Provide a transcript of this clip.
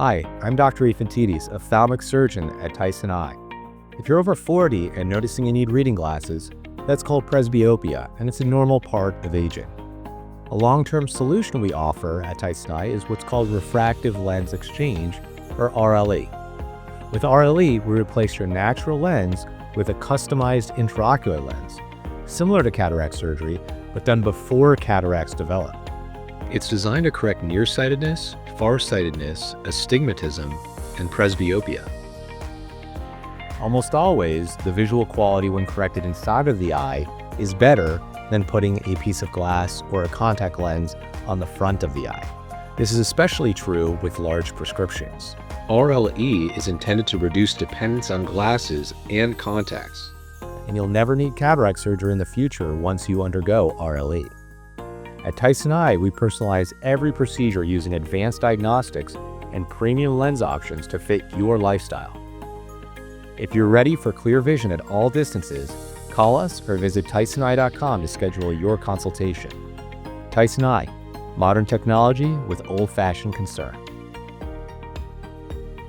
Hi, I'm Dr. Ifantides, ophthalmic surgeon at Tyson Eye. If you're over 40 and noticing you need reading glasses, that's called presbyopia, and it's a normal part of aging. A long-term solution we offer at Tyson Eye is what's called Refractive Lens Exchange, or RLE. With RLE, we replace your natural lens with a customized intraocular lens, similar to cataract surgery, but done before cataracts develop. It's designed to correct nearsightedness, farsightedness, astigmatism, and presbyopia. Almost always, the visual quality when corrected inside of the eye is better than putting a piece of glass or a contact lens on the front of the eye. This is especially true with large prescriptions. RLE is intended to reduce dependence on glasses and contacts. And you'll never need cataract surgery in the future once you undergo RLE. At Tyson Eye, we personalize every procedure using advanced diagnostics and premium lens options to fit your lifestyle. If you're ready for clear vision at all distances, call us or visit TysonEye.com to schedule your consultation. Tyson Eye, modern technology with old-fashioned concern.